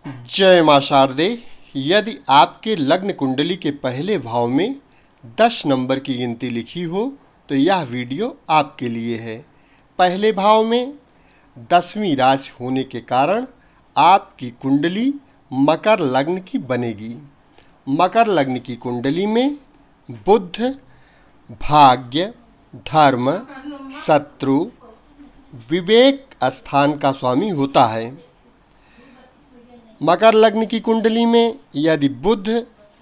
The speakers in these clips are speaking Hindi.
जय मां शारदे। यदि आपके लग्न कुंडली के पहले भाव में 10 नंबर की गिनती लिखी हो तो यह वीडियो आपके लिए है। पहले भाव में 10वीं राशि होने के कारण आपकी कुंडली मकर लग्न की बनेगी। मकर लग्न की कुंडली में बुध भाग्य, धर्म, शत्रु, विवेक स्थान का स्वामी होता है। मकर लग्न की कुंडली में यदि बुध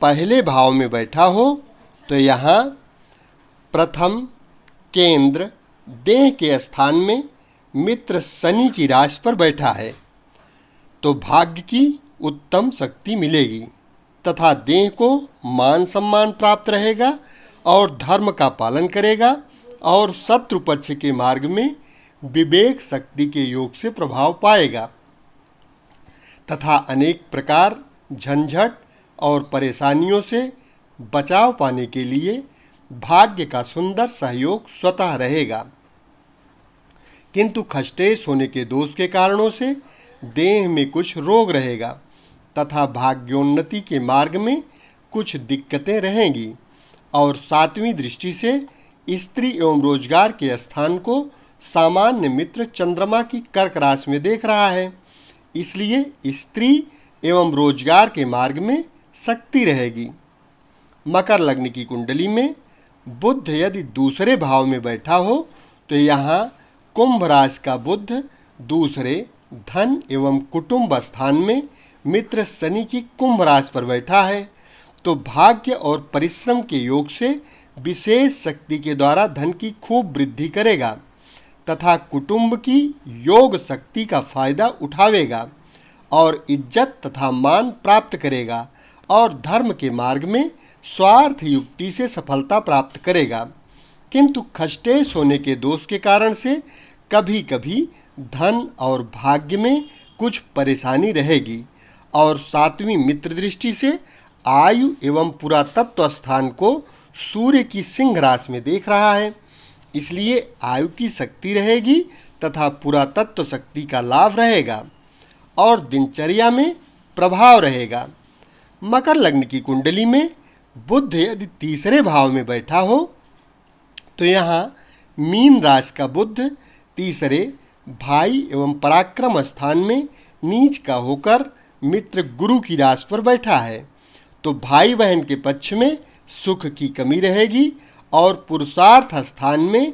पहले भाव में बैठा हो तो यहाँ प्रथम केंद्र देह के स्थान में मित्र शनि की राशि पर बैठा है तो भाग्य की उत्तम शक्ति मिलेगी तथा देह को मान सम्मान प्राप्त रहेगा और धर्म का पालन करेगा और शत्रु पक्ष के मार्ग में विवेक शक्ति के योग से प्रभाव पाएगा तथा अनेक प्रकार झंझट और परेशानियों से बचाव पाने के लिए भाग्य का सुंदर सहयोग स्वतः रहेगा। किंतु खष्टेश होने के दोष के कारणों से देह में कुछ रोग रहेगा तथा भाग्योन्नति के मार्ग में कुछ दिक्कतें रहेंगी और 7वीं दृष्टि से स्त्री एवं रोजगार के स्थान को सामान्य मित्र चंद्रमा की कर्क राशि में देख रहा है, इसलिए स्त्री एवं रोजगार के मार्ग में शक्ति रहेगी। मकर लग्न की कुंडली में बुध यदि दूसरे भाव में बैठा हो तो यहाँ कुंभ राशि का बुध दूसरे धन एवं कुटुंब स्थान में मित्र शनि की कुंभ राशि पर बैठा है तो भाग्य और परिश्रम के योग से विशेष शक्ति के द्वारा धन की खूब वृद्धि करेगा तथा कुटुंब की योग शक्ति का फायदा उठावेगा और इज्जत तथा मान प्राप्त करेगा और धर्म के मार्ग में स्वार्थ युक्ति से सफलता प्राप्त करेगा। किंतु खष्टेश होने के दोष के कारण से कभी कभी धन और भाग्य में कुछ परेशानी रहेगी और 7वीं मित्र दृष्टि से आयु एवं पुरातत्व स्थान को सूर्य की सिंह राशि में देख रहा है, इसलिए आयु की शक्ति रहेगी तथा पुरातत्व शक्ति का लाभ रहेगा और दिनचर्या में प्रभाव रहेगा। मकर लग्न की कुंडली में बुध यदि तीसरे भाव में बैठा हो तो यहाँ मीन राशि का बुध तीसरे भाई एवं पराक्रम स्थान में नीच का होकर मित्र गुरु की राशि पर बैठा है तो भाई बहन के पक्ष में सुख की कमी रहेगी और पुरुषार्थ स्थान में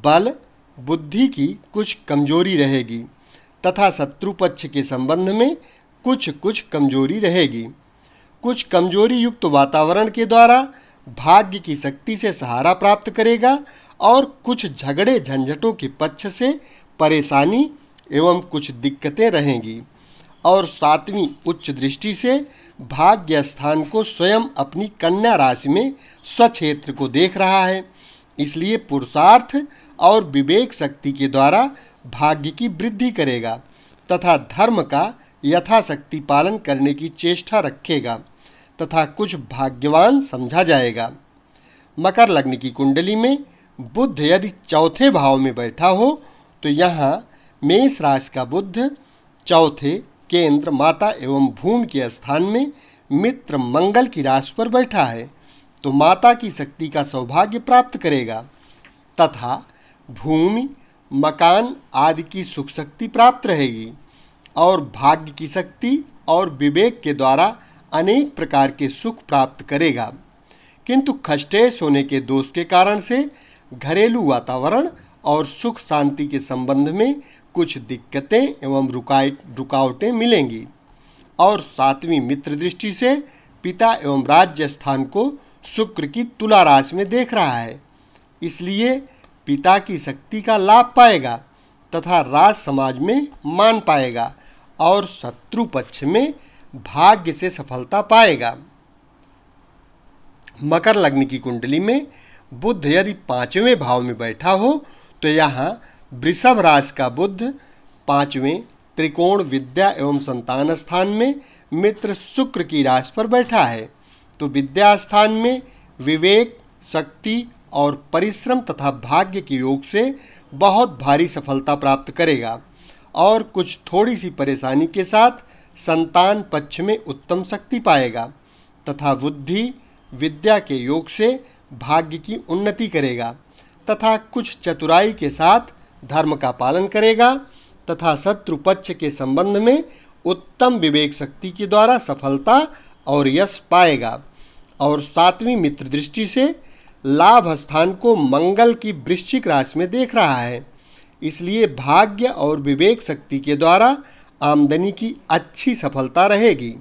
बल बुद्धि की कुछ कमजोरी रहेगी तथा शत्रु पक्ष के संबंध में कुछ कमजोरी रहेगी। कुछ कमजोरी युक्त वातावरण के द्वारा भाग्य की शक्ति से सहारा प्राप्त करेगा और कुछ झगड़े झंझटों के पक्ष से परेशानी एवं कुछ दिक्कतें रहेंगी और 7वीं उच्च दृष्टि से भाग्य स्थान को स्वयं अपनी कन्या राशि में स्वक्षेत्र को देख रहा है, इसलिए पुरुषार्थ और विवेक शक्ति के द्वारा भाग्य की वृद्धि करेगा तथा धर्म का यथाशक्ति पालन करने की चेष्टा रखेगा तथा कुछ भाग्यवान समझा जाएगा। मकर लग्न की कुंडली में बुध यदि चौथे भाव में बैठा हो तो यहाँ मेष राशि का बुध चौथे केंद्र माता एवं भूमि के स्थान में मित्र मंगल की राशि पर बैठा है तो माता की शक्ति का सौभाग्य प्राप्त करेगा तथा भूमि मकान आदि की सुख शक्ति प्राप्त रहेगी और भाग्य की शक्ति और विवेक के द्वारा अनेक प्रकार के सुख प्राप्त करेगा। किंतु खष्टेश होने के दोष के कारण से घरेलू वातावरण और सुख शांति के संबंध में कुछ दिक्कतें एवं रुकावटें मिलेंगी और 7वीं मित्र दृष्टि से पिता एवं राज्य स्थान को शुक्र की तुला राशि में देख रहा है, इसलिए पिता की शक्ति का लाभ पाएगा तथा राज समाज में मान पाएगा और शत्रु पक्ष में भाग्य से सफलता पाएगा। मकर लग्न की कुंडली में बुध यदि 5वें भाव में बैठा हो तो यहाँ वृषभ राशि का बुध 5वें त्रिकोण विद्या एवं संतान स्थान में मित्र शुक्र की राशि पर बैठा है तो विद्या स्थान में विवेक शक्ति और परिश्रम तथा भाग्य के योग से बहुत भारी सफलता प्राप्त करेगा और कुछ थोड़ी सी परेशानी के साथ संतान पक्ष में उत्तम शक्ति पाएगा तथा बुद्धि विद्या के योग से भाग्य की उन्नति करेगा तथा कुछ चतुराई के साथ धर्म का पालन करेगा तथा शत्रु पक्ष के संबंध में उत्तम विवेक शक्ति के द्वारा सफलता और यश पाएगा। और 7वीं मित्र दृष्टि से लाभ स्थान को मंगल की वृश्चिक राशि में देख रहा है, इसलिए भाग्य और विवेक शक्ति के द्वारा आमदनी की अच्छी सफलता रहेगी।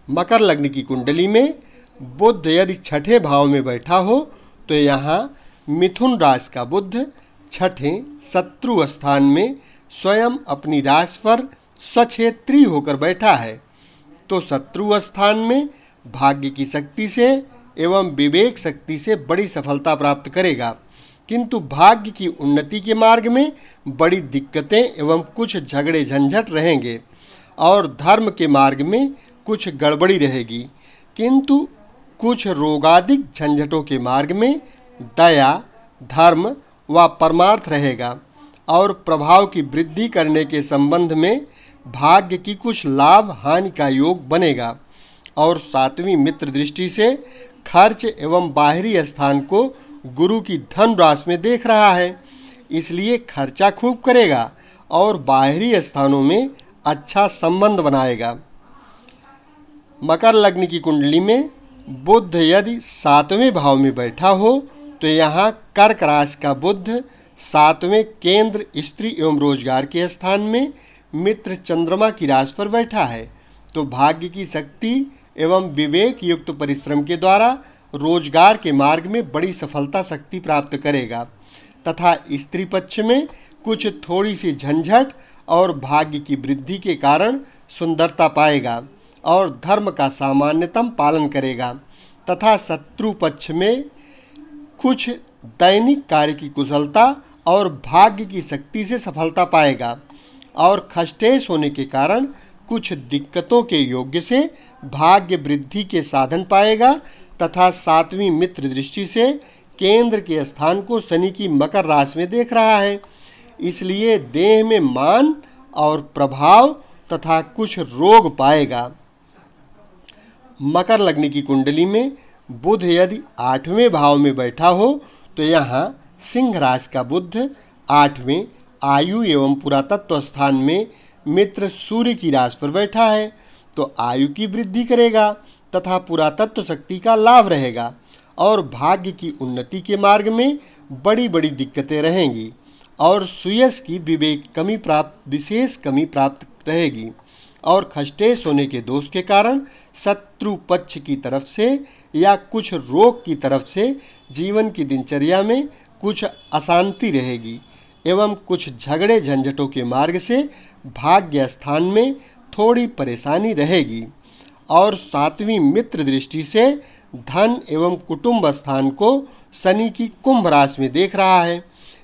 मकर लग्न की कुंडली में बुध यदि छठे भाव में बैठा हो तो यहाँ मिथुन राशि का बुध छठे शत्रु स्थान में स्वयं अपनी राशि पर स्वक्षेत्री होकर बैठा है, तो शत्रु स्थान में भाग्य की शक्ति से एवं विवेक शक्ति से बड़ी सफलता प्राप्त करेगा, किंतु भाग्य की उन्नति के मार्ग में बड़ी दिक्कतें एवं कुछ झगड़े झंझट रहेंगे और धर्म के मार्ग में कुछ गड़बड़ी रहेगी, किंतु कुछ रोगादिक झंझटों के मार्ग में दया, धर्म व परमार्थ रहेगा और प्रभाव की वृद्धि करने के संबंध में भाग्य की कुछ लाभ हानि का योग बनेगा। और 7वीं मित्र दृष्टि से खर्च एवं बाहरी स्थान को गुरु की धन राशि में देख रहा है, इसलिए खर्चा खूब करेगा और बाहरी स्थानों में अच्छा संबंध बनाएगा। मकर लग्न की कुंडली में बुध यदि 7वें भाव में बैठा हो तो यहाँ कर्क राशि का बुध 7वें केंद्र स्त्री एवं रोजगार के स्थान में मित्र चंद्रमा की राशि पर बैठा है, तो भाग्य की शक्ति एवं विवेक युक्त परिश्रम के द्वारा रोजगार के मार्ग में बड़ी सफलता शक्ति प्राप्त करेगा तथा स्त्री पक्ष में कुछ थोड़ी सी झंझट और भाग्य की वृद्धि के कारण सुंदरता पाएगा और धर्म का सामान्यतम पालन करेगा तथा शत्रु पक्ष में कुछ दैनिक कार्य की कुशलता और भाग्य की शक्ति से सफलता पाएगा और खष्टेश होने के कारण कुछ दिक्कतों के योग्य से भाग्य वृद्धि के साधन पाएगा तथा 7वीं मित्र दृष्टि से केंद्र के स्थान को शनि की मकर राशि में देख रहा है, इसलिए देह में मान और प्रभाव तथा कुछ रोग पाएगा। मकर लग्न की कुंडली में बुध यदि 8वें भाव में बैठा हो तो यहाँ सिंह राशि का बुध 8वें आयु एवं पुरातत्व स्थान में मित्र सूर्य की राशि पर बैठा है, तो आयु की वृद्धि करेगा तथा पुरातत्व शक्ति का लाभ रहेगा और भाग्य की उन्नति के मार्ग में बड़ी बड़ी दिक्कतें रहेंगी और सुयश की विशेष कमी प्राप्त रहेगी और खष्टेश होने के दोष के कारण शत्रु पक्ष की तरफ से या कुछ रोग की तरफ से जीवन की दिनचर्या में कुछ अशांति रहेगी एवं कुछ झगड़े झंझटों के मार्ग से भाग्य स्थान में थोड़ी परेशानी रहेगी। और 7वीं मित्र दृष्टि से धन एवं कुटुंब स्थान को शनि की कुंभ राशि में देख रहा है,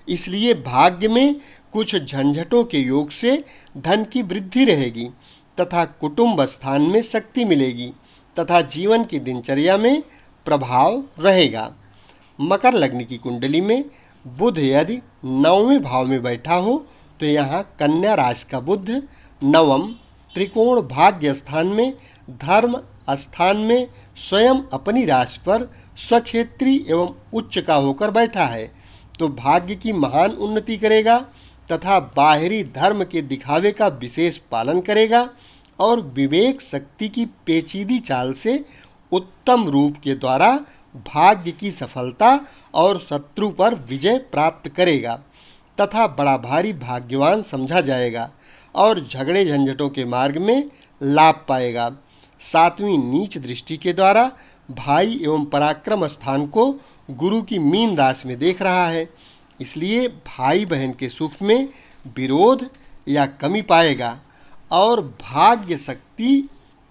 इसलिए भाग्य में कुछ झंझटों के योग से धन की वृद्धि रहेगी तथा कुटुंब स्थान में शक्ति मिलेगी तथा जीवन की दिनचर्या में प्रभाव रहेगा। मकर लग्न की कुंडली में बुध यदि 9वें भाव में बैठा हो तो यहाँ कन्या राशि का बुध 9म त्रिकोण भाग्य स्थान में धर्म स्थान में स्वयं अपनी राशि पर स्वक्षेत्री एवं उच्च का होकर बैठा है, तो भाग्य की महान उन्नति करेगा तथा बाहरी धर्म के दिखावे का विशेष पालन करेगा और विवेक शक्ति की पेचीदी चाल से उत्तम रूप के द्वारा भाग्य की सफलता और शत्रु पर विजय प्राप्त करेगा तथा बड़ा भारी भाग्यवान समझा जाएगा और झगड़े झंझटों के मार्ग में लाभ पाएगा। 7वीं नीच दृष्टि के द्वारा भाई एवं पराक्रम स्थान को गुरु की मीन राशि में देख रहा है, इसलिए भाई बहन के सुख में विरोध या कमी पाएगा और भाग्य शक्ति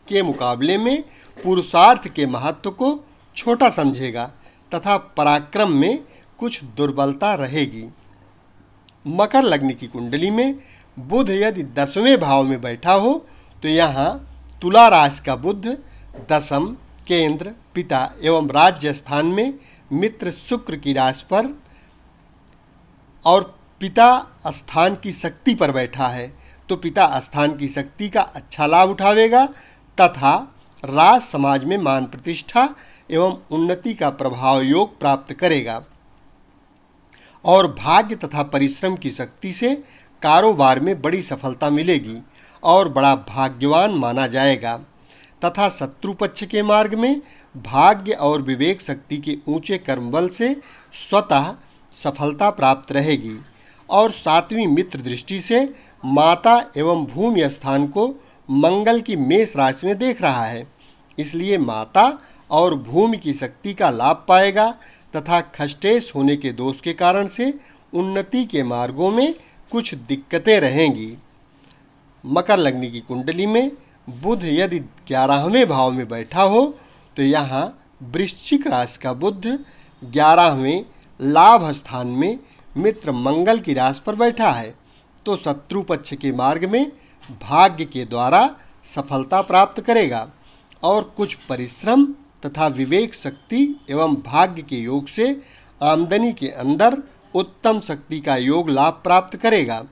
के मुकाबले में पुरुषार्थ के महत्व को छोटा समझेगा तथा पराक्रम में कुछ दुर्बलता रहेगी। मकर लग्न की कुंडली में बुध यदि 10वें भाव में बैठा हो तो यहाँ तुला राशि का बुध 10म केंद्र पिता एवं राज्य स्थान में मित्र शुक्र की राशि पर और पिता स्थान की शक्ति पर बैठा है, तो पिता स्थान की शक्ति का अच्छा लाभ उठावेगा तथा राज समाज में मान प्रतिष्ठा एवं उन्नति का प्रभाव योग प्राप्त करेगा और भाग्य तथा परिश्रम की शक्ति से कारोबार में बड़ी सफलता मिलेगी और बड़ा भाग्यवान माना जाएगा तथा शत्रु पक्ष के मार्ग में भाग्य और विवेक शक्ति के ऊंचे कर्मबल से स्वतः सफलता प्राप्त रहेगी और सातवीं मित्र दृष्टि से माता एवं भूमि स्थान को मंगल की मेष राशि में देख रहा है, इसलिए माता और भूमि की शक्ति का लाभ पाएगा तथा खष्टेश होने के दोष के कारण से उन्नति के मार्गों में कुछ दिक्कतें रहेंगी। मकर लग्न की कुंडली में बुध यदि 11वें भाव में बैठा हो तो यहाँ वृश्चिक राशि का बुध 11वें लाभ स्थान में मित्र मंगल की राशि पर बैठा है, तो शत्रु पक्ष के मार्ग में भाग्य के द्वारा सफलता प्राप्त करेगा और कुछ परिश्रम तथा विवेक शक्ति एवं भाग्य के योग से आमदनी के अंदर उत्तम शक्ति का योग लाभ प्राप्त करेगा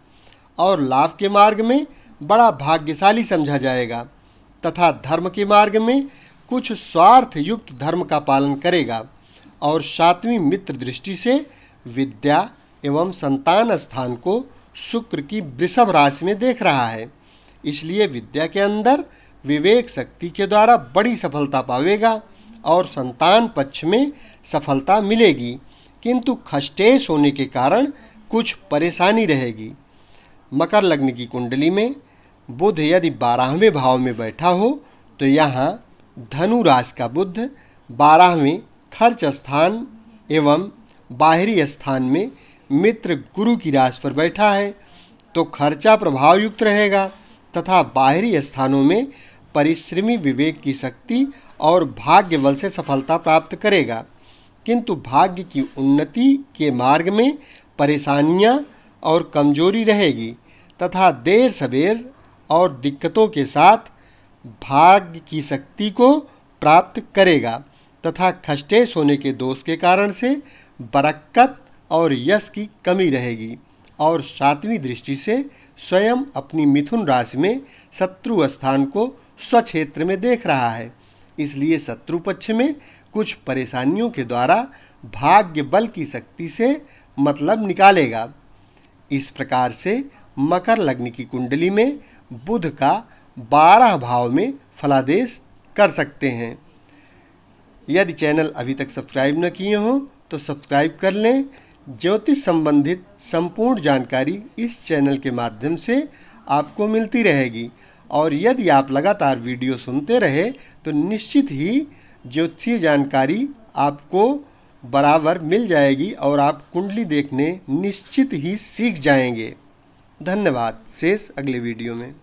और लाभ के मार्ग में बड़ा भाग्यशाली समझा जाएगा तथा धर्म के मार्ग में कुछ स्वार्थ युक्त धर्म का पालन करेगा और सातवीं मित्र दृष्टि से विद्या एवं संतान स्थान को शुक्र की वृषभ राशि में देख रहा है, इसलिए विद्या के अंदर विवेक शक्ति के द्वारा बड़ी सफलता पावेगा और संतान पक्ष में सफलता मिलेगी, किंतु खष्टेश होने के कारण कुछ परेशानी रहेगी। मकर लग्न की कुंडली में बुध यदि 12वें भाव में बैठा हो तो यहाँ धनु राशि का बुध 12वें खर्च स्थान एवं बाहरी स्थान में मित्र गुरु की राशि पर बैठा है, तो खर्चा प्रभाव युक्त रहेगा तथा बाहरी स्थानों में परिश्रमी विवेक की शक्ति और भाग्य बल से सफलता प्राप्त करेगा, किंतु भाग्य की उन्नति के मार्ग में परेशानियां और कमजोरी रहेगी तथा देर सवेर और दिक्कतों के साथ भाग्य की शक्ति को प्राप्त करेगा तथा खष्टेश होने के दोष के कारण से बरकत और यश की कमी रहेगी और सातवीं दृष्टि से स्वयं अपनी मिथुन राशि में शत्रु स्थान को स्वक्षेत्र में देख रहा है, इसलिए शत्रु पक्ष में कुछ परेशानियों के द्वारा भाग्य बल की शक्ति से मतलब निकालेगा। इस प्रकार से मकर लग्न की कुंडली में बुध का 12 भाव में फलादेश कर सकते हैं। यदि चैनल अभी तक सब्सक्राइब न किए हों तो सब्सक्राइब कर लें। ज्योतिष संबंधित संपूर्ण जानकारी इस चैनल के माध्यम से आपको मिलती रहेगी और यदि आप लगातार वीडियो सुनते रहे तो निश्चित ही ज्योतिषीय जानकारी आपको बराबर मिल जाएगी और आप कुंडली देखने निश्चित ही सीख जाएंगे। धन्यवाद। शेष अगले वीडियो में।